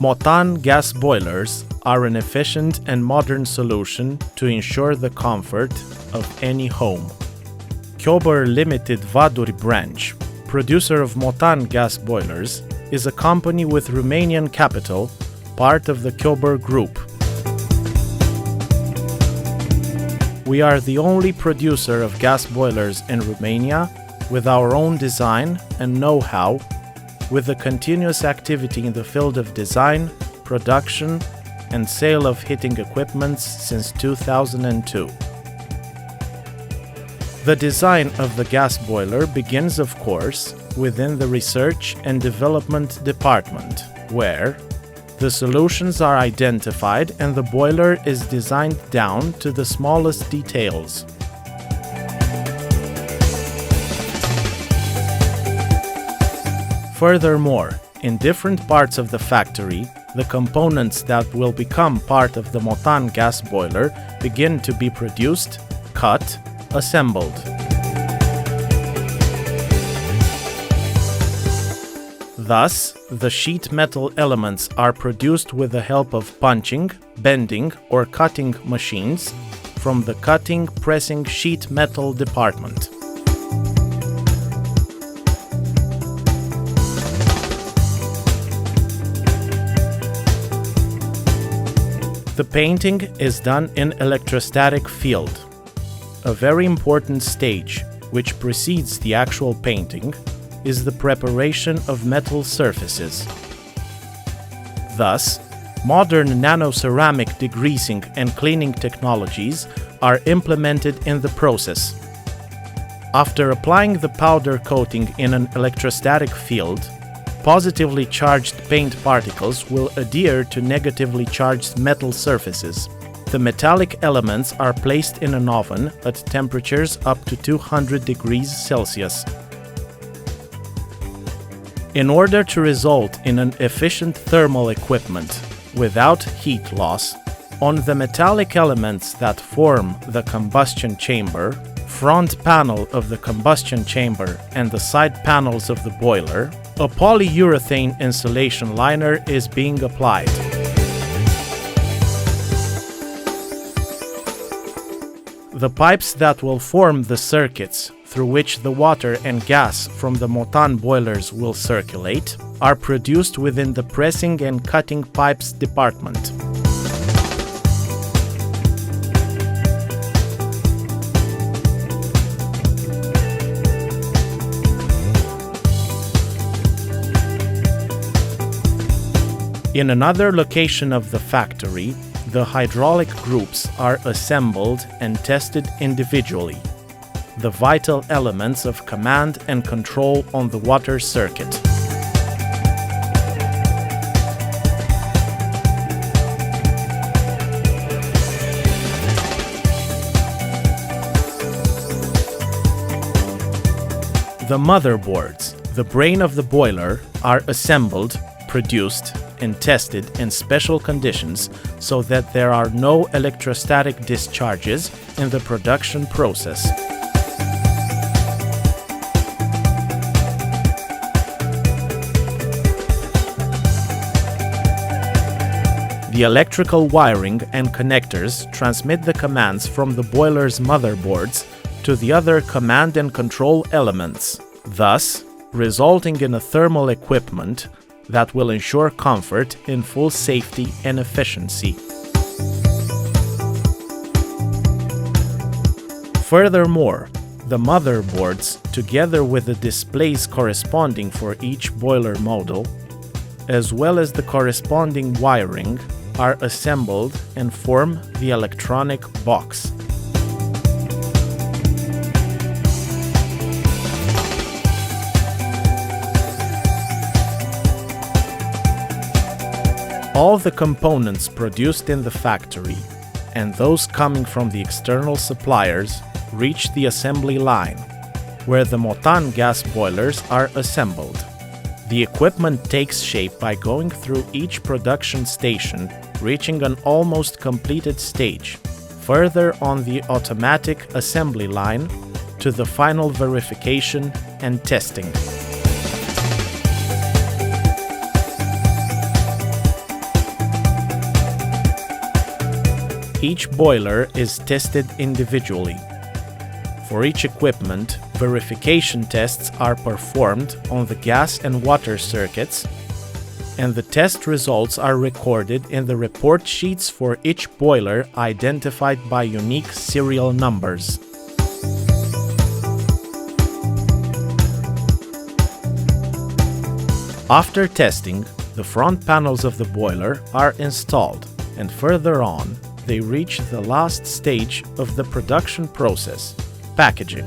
MOTAN gas boilers are an efficient and modern solution to ensure the comfort of any home. KÖBER Limited Vaduri branch, producer of MOTAN gas boilers, is a company with Romanian capital, part of the KÖBER Group. We are the only producer of gas boilers in Romania with our own design and know-how, with a continuous activity in the field of design, production, and sale of heating equipment since 2002. The design of the gas boiler begins, of course, within the research and development department, where the solutions are identified and the boiler is designed down to the smallest details. Furthermore, in different parts of the factory, the components that will become part of the MOTAN gas boiler begin to be produced, cut, assembled. Thus, the sheet metal elements are produced with the help of punching, bending, or cutting machines from the cutting, pressing sheet metal department. The painting is done in electrostatic field. A very important stage, which precedes the actual painting, is the preparation of metal surfaces. Thus, modern nano-ceramic degreasing and cleaning technologies are implemented in the process. After applying the powder coating in an electrostatic field, positively charged paint particles will adhere to negatively charged metal surfaces. The metallic elements are placed in an oven at temperatures up to 200 degrees Celsius. In order to result in an efficient thermal equipment without heat loss, on the metallic elements that form the combustion chamber, front panel of the combustion chamber and the side panels of the boiler, a polyurethane insulation liner is being applied. The pipes that will form the circuits through which the water and gas from the MOTAN boilers will circulate are produced within the pressing and cutting pipes department. In another location of the factory, the hydraulic groups are assembled and tested individually, the vital elements of command and control on the water circuit. The motherboards, the brain of the boiler, are assembled, produced, and tested in special conditions so that there are no electrostatic discharges in the production process. The electrical wiring and connectors transmit the commands from the boiler's motherboards to the other command and control elements, thus resulting in a thermal equipment that will ensure comfort in full safety and efficiency. Furthermore, the motherboards, together with the displays corresponding for each boiler model, as well as the corresponding wiring, are assembled and form the electronic box. All the components produced in the factory and those coming from the external suppliers reach the assembly line, where the MOTAN gas boilers are assembled. The equipment takes shape by going through each production station, reaching an almost completed stage, further on the automatic assembly line to the final verification and testing. Each boiler is tested individually. For each equipment, verification tests are performed on the gas and water circuits, and the test results are recorded in the report sheets for each boiler identified by unique serial numbers. After testing, the front panels of the boiler are installed, and further on, they reach the last stage of the production process, packaging.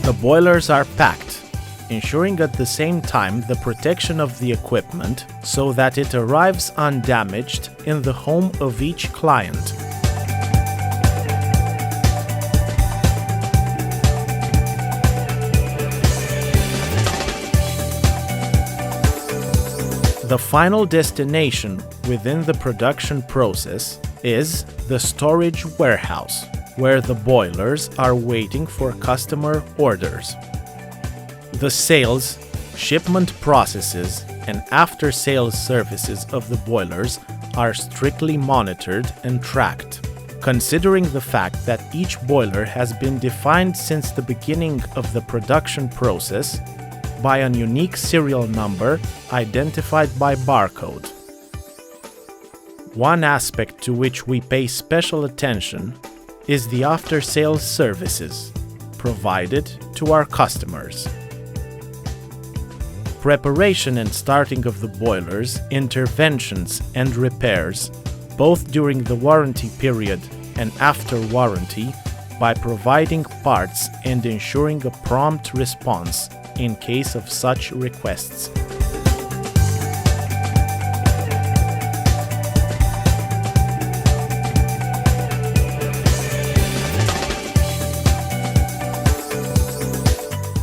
The boilers are packed, ensuring at the same time the protection of the equipment so that it arrives undamaged in the home of each client. The final destination within the production process is the storage warehouse, where the boilers are waiting for customer orders. The sales, shipment processes, and after-sales services of the boilers are strictly monitored and tracked. Considering the fact that each boiler has been defined since the beginning of the production process by a unique serial number identified by barcode. One aspect to which we pay special attention is the after-sales services provided to our customers. Preparation and starting of the boilers, interventions and repairs, both during the warranty period and after warranty, by providing parts and ensuring a prompt response in case of such requests.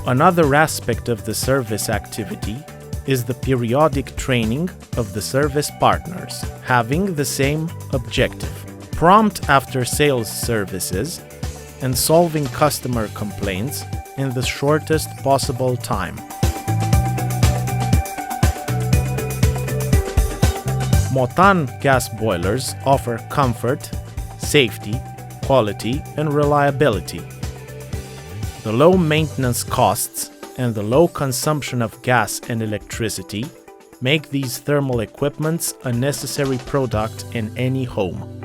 Another aspect of the service activity is the periodic training of the service partners, having the same objective: prompt after-sales services and solving customer complaints in the shortest possible time. MOTAN gas boilers offer comfort, safety, quality, and reliability. The low maintenance costs and the low consumption of gas and electricity make these thermal equipments a necessary product in any home.